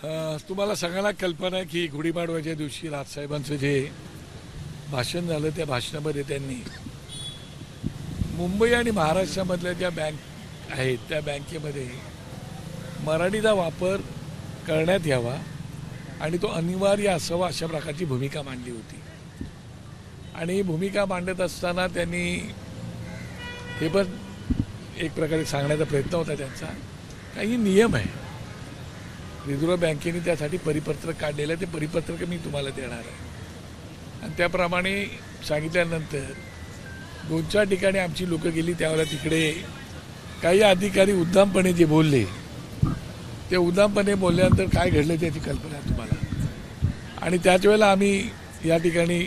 तुम्हाला सगळ्यांना कल्पना आहे की गुढीपाडव्याच्या दिवशी राजसाहेबांचं जे भाषण झालं त्या भाषणामध्ये त्यांनी मुंबई आणि महाराष्ट्रामधल्या ज्या बँक आहेत त्या बँकेमध्ये मराठीचा वापर करण्यात यावा आणि तो अनिवार्य असावा अशा प्रकारची भूमिका मांडली होती. आणि भूमिका मांडत असताना त्यांनी हे पण एक प्रकारे सांगण्याचा प्रयत्न होता त्यांचा, काही नियम आहे रिझर्व्ह बँकेने त्यासाठी परिपत्रक काढलेलं आहे, ते परिपत्रक मी तुम्हाला देणार आहे. आणि त्याप्रमाणे सांगितल्यानंतर 2-4 ठिकाणी आमची लोकं गेली त्यावेळेला तिकडे काही अधिकारी उद्दामपणे जे बोलले ते उद्दामपणे बोलल्यानंतर काय घडलं त्याची कल्पना आहे तुम्हाला. आणि त्याच वेळेला आम्ही या ठिकाणी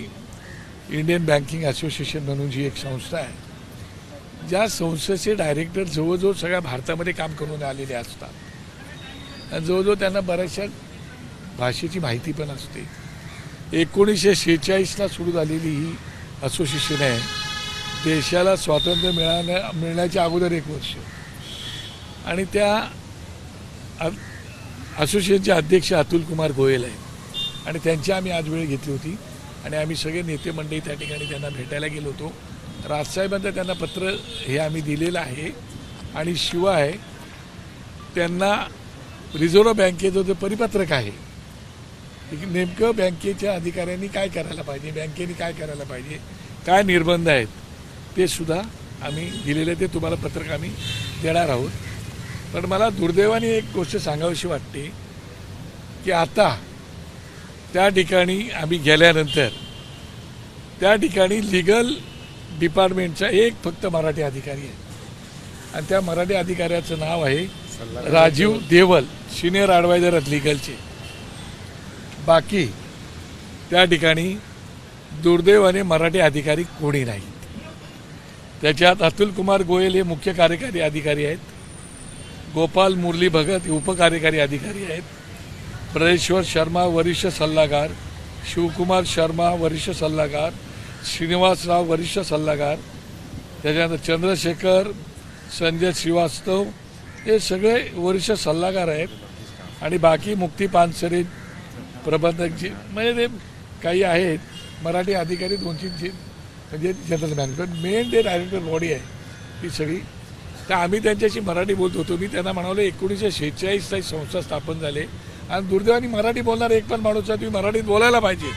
इंडियन बँकिंग असोसिएशन म्हणून जी एक संस्था आहे, ज्या संस्थेचे डायरेक्टर जवळजवळ सगळ्या भारतामध्ये काम करून आलेले असतात, जवळजवळ त्यांना बऱ्याचशा भाषेची माहिती पण असते. 1946ला सुरू झालेली ही असोसिएशन आहे. देशाला स्वातंत्र्य मिळण्याच्या अगोदर 1 वर्ष. आणि त्या असोसिएशनचे अध्यक्ष अतुल कुमार गोयल आहेत आणि त्यांची आम्ही आज वेळ घेतली होती आणि आम्ही सगळे नेते मंडळी त्या ठिकाणी त्यांना भेटायला गेलो होतो. राजसाहेबांचं त्यांना पत्र हे आम्ही दिलेलं आहे आणि शिवाय त्यांना रिझर्व्ह बँकेचं जे परिपत्रक आहे नेमकं बँकेच्या अधिकाऱ्यांनी काय करायला पाहिजे, बँकेने काय करायला पाहिजे, काय निर्बंध आहेत ते सुद्धा आम्ही दिलेले, ते तुम्हाला पत्रक आम्ही देणार आहोत. पण मला दुर्दैवाने एक गोष्ट सांगावीशी वाटते की आता त्या ठिकाणी आम्ही गेल्यानंतर त्या ठिकाणी लिगल डिपार्टमेंटचा एक फक्त मराठी अधिकारी आहे आणि त्या मराठी अधिकाऱ्याचं नाव आहे राजीव देवल, सिनियर ॲडवायझर आहेत लिगलचे. बाकी त्या ठिकाणी दुर्दैवाने मराठी अधिकारी कोणी नाही. त्याच्यात अतुल कुमार गोयल हे मुख्य कार्यकारी अधिकारी आहेत, गोपाल मुरली भगत हे उपकार्यकारी अधिकारी आहेत, ब्रजेश्वर शर्मा वरिष्ठ सल्लागार, शिवकुमार शर्मा वरिष्ठ सल्लागार, श्रीनिवासराव वरिष्ठ सल्लागार, त्याच्यानंतर चंद्रशेखर, संजय श्रीवास्तव हे सगळे वरिष्ठ सल्लागार आहेत. आणि बाकी मुक्ती पानसरे प्रबंधक जे म्हणजे ते काही आहेत मराठी अधिकारी 2-3 म्हणजे जनरल मॅनेजर, मेन ते डायरेक्टर बॉडी आहे ती सगळी. तर आम्ही त्यांच्याशी मराठी बोलत होतो. मी त्यांना म्हणालो 1946ला संस्था स्थापन झाले आणि दुर्दैवाने मराठी बोलणार एक पण माणूस आहे, तुम्ही मराठीत बोलायला पाहिजे,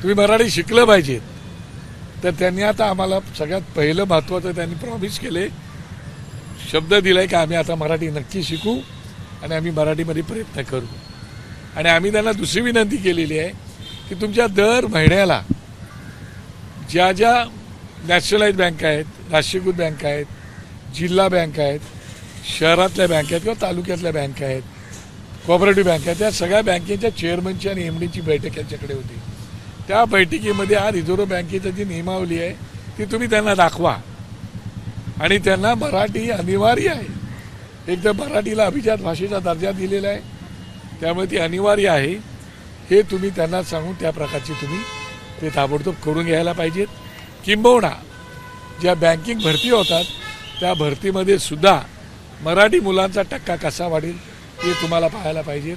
तुम्ही मराठी शिकलं पाहिजे. तर त्यांनी आता आम्हाला सगळ्यात पहिलं महत्त्वाचं त्यांनी प्रॉमिस केले, शब्द दिलाय की आम्ही आता मराठी नक्की शिकू आणि आम्ही मराठीमध्ये प्रयत्न करू. आणि आम्ही त्यांना दुसरी विनंती केलेली आहे की तुमच्या दर महिन्याला ज्या ज्या नॅशनलाइज बँक आहेत, राष्ट्रीयकृत बँक आहेत, जिल्हा बँक आहेत, शहरातल्या बँक आहेत किंवा तालुक्यातल्या बँक आहेत, कोऑपरेटिव्ह बँक आहेत, त्या सगळ्या बँकेच्या चेअरमनची आणि एमडीची बैठक यांच्याकडे होती. त्या बैठकीमध्ये हा रिझर्व्ह बँकेची जी नियमावली आहे ती तुम्ही त्यांना दाखवा आणि त्यांना मराठी अनिवार्य आहे. एक तर मराठीला अभिजात भाषेचा दर्जा दिलेला आहे, त्यामुळे ती अनिवार्य आहे हे तुम्ही त्यांना सांगून त्या प्रकारची तुम्ही ते ताबडतोब करून घ्यायला पाहिजेत. किंबहुना ज्या बँकिंग भरती होतात त्या भरतीमध्ये सुद्धा मराठी मुलांचा टक्का कसा वाढेल ते तुम्हाला पाहायला पाहिजेत.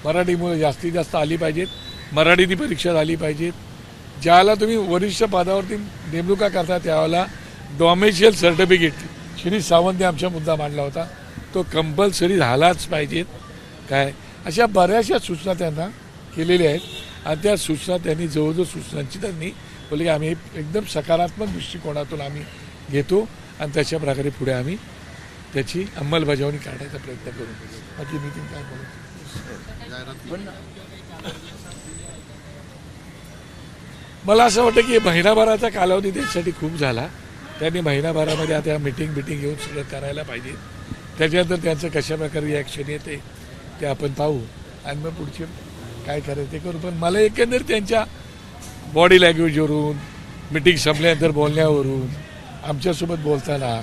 मराठी मुलं जास्तीत जास्त आली पाहिजेत, मराठीची परीक्षा झाली पाहिजेत. ज्याला तुम्ही वरिष्ठ पदावरती नेमणुका करता त्यावेळेला डॉमेशियल सर्टिफिकेट, श्री सावंतने आमचा मुद्दा मांडला होता, तो कंपल्सरी झालाच पाहिजेत. काय अशा बऱ्याचशा सूचना त्यांना केलेल्या आहेत आणि त्या सूचना त्यांनी जवळजवळ सूचनांची त्यांनी बोलले की आम्ही एकदम सकारात्मक दृष्टिकोनातून आम्ही घेतो आणि तशा प्रकारे पुढे आम्ही त्याची अंमलबजावणी करण्याचा प्रयत्न करू. बाकी नितीन काय बोलतो? मला असं वाटतं की महिनाभराचा कालावधी त्यांच्यासाठी खूप झाला. त्यांनी महिनाभरामध्ये आता मिटिंग घेऊन सगळं करायला पाहिजे. त्याच्यानंतर त्यांचं कशाप्रकारे रिॲक्शन येते ते आपण पाहू आणि मग पुढचे काय करायचं ते करू. पण मला एकंदर त्यांच्या बॉडी लँग्वेजवरून, मिटिंग संपल्यानंतर बोलण्यावरून, आमच्यासोबत बोलताना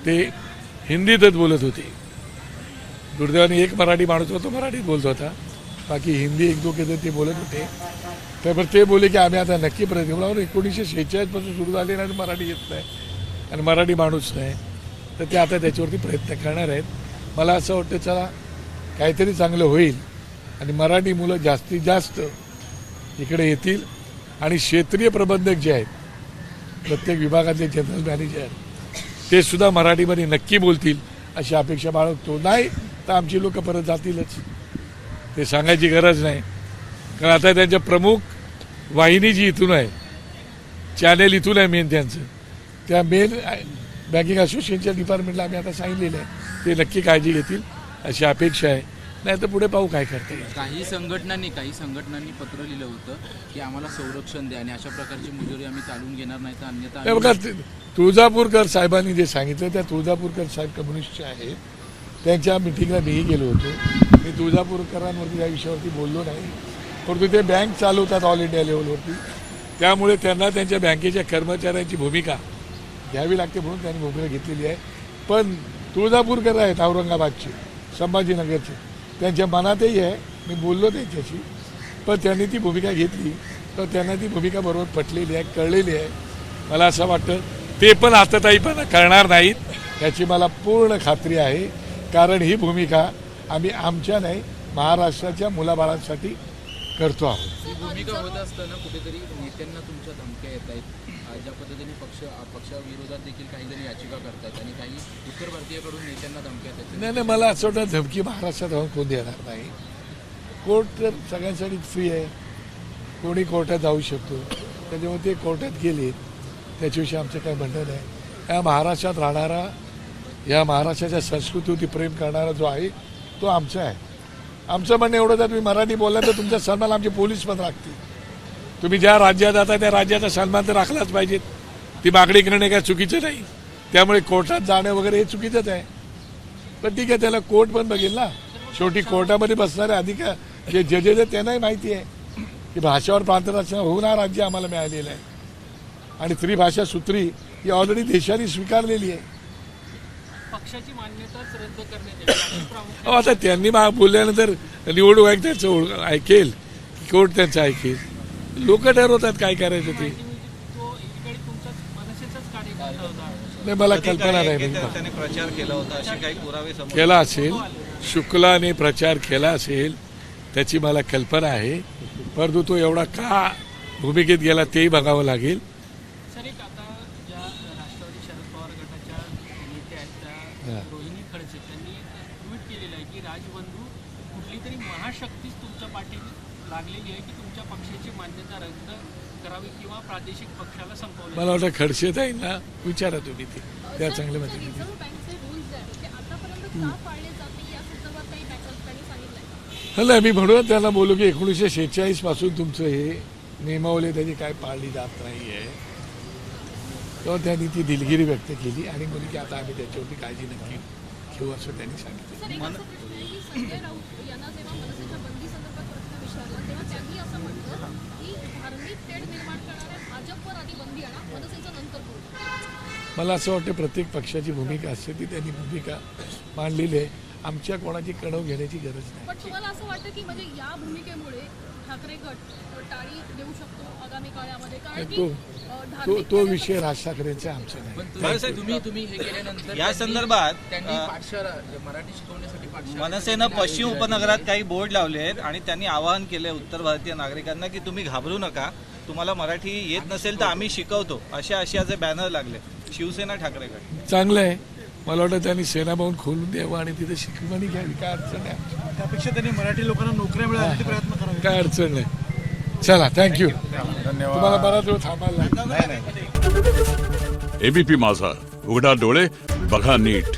ते हिंदीतच बोलत होते. दुर्दैवाने एक मराठी माणूस होता, तो मराठीत बोलत होता, बाकी हिंदी 1-2 जण ते बोलत होते. त्यामुळे ते बोलले की आम्ही आता नक्की प्रयत्न करू. 1946 पासून सुरू झाले नाही, मराठी येत नाही आणि मराठी माणूस नाही, तर ते आता त्याच्यावरती प्रयत्न करणार आहेत. मला असं वाटतं चला काहीतरी चांगलं होईल आणि मराठी मुलं जास्तीत जास्त इकडे येतील आणि क्षेत्रीय प्रबंधक जे आहेत प्रत्येक विभागातले जनरल मॅनेजर ते सुद्धा मराठीमध्ये नक्की बोलतील अशी अपेक्षा बाळगतो. नाही तर आमची लोक परत जातीलच, ते सांगायची गरज नाही. कारण आता त्यांच्या प्रमुख वाहिनी जी इथून आहे, चॅनेल इथून आहे मेन त्यांचं, त्या मेन बँकिंग असोसिएशनच्या डिपार्टमेंटला आम्ही आता सांगितलेलं आहे, ते नक्की काळजी घेतील अशी अपेक्षा आहे. नाही तर पुढे पाहू काय करता येईल. काही संघटनांनी पत्र लिहिलं होतं की आम्हाला संरक्षण द्या आणि अशा प्रकारची मुजोरी आम्ही चालून घेणार नाही तर अन्यथा नाही बघा, तुळजापूरकर साहेबांनी जे सांगितलं त्या तुळजापूरकर साहेब कम्युनिस्टचे आहेत, त्यांच्या मिटिंगला मीही गेलो होतो. मी तुळजापूरकरांवरती या विषयावरती बोललो नाही, परंतु ते बँक चालवतात ऑल इंडिया लेवलवरती, त्यामुळे त्यांना त्यांच्या बँकेच्या कर्मचाऱ्यांची भूमिका घ्यावी लागते म्हणून त्यांनी भूमिका घेतलेली आहे. पण तुळजापूरकर आहेत औरंगाबादचे, संभाजीनगरचे, त्यांच्या मनातही आहे, मी बोललो त्यांच्याशी, पण त्यांनी ती भूमिका घेतली तर त्यांना ती भूमिका बरोबर पटलेली आहे, कळलेली आहे. मला असं वाटतं ते पण आतताईपणा करणार नाहीत याची मला पूर्ण खात्री आहे. कारण ही भूमिका आम्ही आमच्या नाही महाराष्ट्राच्या मुलाबाळांसाठी करतो आहोत. ही भूमिका होत असताना कुठेतरी नेत्यांना तुमच्या धमक्या येत आहेत, ज्या पद्धतीने पक्षाविरोधात देखील काही जण याचिका करतात आणि काही उत्तर भारतीयकडून नेत्यांना धमक्या येतात. नाही, मला असं वाटतं धमकी महाराष्ट्रात राहून कोण देणार नाही. कोर्ट तर सगळ्यांसाठी फ्री आहे, कोणी कोर्टात जाऊ शकतो, त्याच्यामुळे ते कोर्टात गेले त्याच्याविषयी आमचं काय म्हणणं नाही. या महाराष्ट्रात राहणारा, या महाराष्ट्राच्या संस्कृतीवरती प्रेम करणारा जो आहे तो आमचा आहे. आमचं म्हणणं एवढं तर तुम्ही मराठी बोलला तर तुमचा सन्मान आमचे पोलीस पण राखतील. तुम्ही ज्या राज्यात जाता त्या राज्याचा सन्मान तर राखलाच पाहिजेत. ती मागणी करणे काय चुकीचं नाही, त्यामुळे कोर्टात जाणं वगैरे हे चुकीचंच आहे. पण ठीक आहे, त्याला कोर्ट पण बघेल ना. शेवटी कोर्टामध्ये बसणारे अधिकार जे जजेस आहेत त्यांनाही माहिती आहे की भाषावर प्रांतरचना होऊन हा राज्य आम्हाला मिळालेलं आहे आणि त्रिभाषा सूत्री ही ऑलरेडी देशाने स्वीकारलेली आहे. पक्षाची मान्यताच रद्द करण्यात आता त्यांनी बोलल्यानंतर निवडणूक आयोग त्यांचं ऐकेल, कोर्ट त्यांचं ऐकेल, लोक ठरवतात काय करायचं ते. तो एकीकडे तुमचा मनसेचाच कार्यकर्ता होता. नाही, मला कल्पना नाही. त्याने प्रचार केला होता असे काही पुरावे समोर केला असेल, शुक्लाने प्रचार केला असेल त्याची मला कल्पना आहे, परंतु तो एवढा का भूमिकेत गेला तेही बघावं लागेल. सर, एक आता ज्या राष्ट्रवादी शरद पवार गटाच्या नेत्या आहेत त्या रोहिणी खडसे त्यांनी ट्विट केलेलं आहे की राजबंधू कुठली तरी महाशक्तीच तुमच्या पाठी लागलेली आहे की तुमच्या पक्षाची मान्यता रद्द करावी किंवा प्रादेशिक पक्षाला संपवलं. मला वाटतं खडसेताईंना विचारा तुम्ही, ते त्या चांगल्या माहिती. रिझर्व्ह बँकचे रूल्स जे आहेत ते आतापर्यंत का पाळले जात नाही या संदर्भात काही त्यांनी सांगितलंय. नाही, मी म्हणून त्यांना बोलू की 1946 पासून तुमचं हे नियमावली त्याची काय पाळली जात नाही आहे. तेव्हा त्यांनी ती दिलगिरी व्यक्त केली आणि बोलली की आता आम्ही त्याच्यावरती काळजी नक्की घेऊ असं त्यांनी सांगितलं. सर, एक असा प्रश्न आहे की संजय राऊत यांना जेव्हा मनसेच्या बंदी संदर्भात प्रश्न विचारला तेव्हा त्यांनी असं म्हटलं की धार्मिक तेढ निर्माण करणाऱ्या भाजपवर आधी बंदी आणा, मनसेचं नंतर बोलू. मला असं वाटतं प्रत्येक पक्षाची भूमिका असते ती त्यांनी भूमिका मांडलेली आहे. आमच्या कोणाची कणव घेण्याची गरज नाही. पण तुम्हाला असं वाटतं की म्हणजे या भूमिकेमुळे ठाकरे गट टाळी देऊ शकतो आगामी काळामध्ये, कारण की तो विषय राज ठाकरेंचा आमचा नाही. पण तुम्ही हे केल्यानंतर या संदर्भात त्यांनी पाठशाळा मराठी शिकवण्यासाठी पाठशाळा मनसेनं पश्चिम उपनगरात काही बोर्ड लावले आहेत आणि त्यांनी आवाहन केले उत्तर भारतीय नागरिकांना की तुम्ही घाबरू नका, तुम्हाला मराठी येत नसेल तर आम्ही शिकवतो, असे बॅनर लागले. शिवसेना ठाकरे गट चांगलं आहे. मला वाटतं त्यांनी सेनाभवन खोलून द्यावं आणि तिथे शिकवणी घ्यावी, काय अडचण नाही. त्यापेक्षा त्यांनी मराठी लोकांना नोकऱ्या मिळायचे प्रयत्न करावे. काय अडचण नाही. चला, थँक्यू. तुम्हाला बराच वेळ थांबायला लागेल. एबीपी माझा, उघडा डोळे बघा नीट.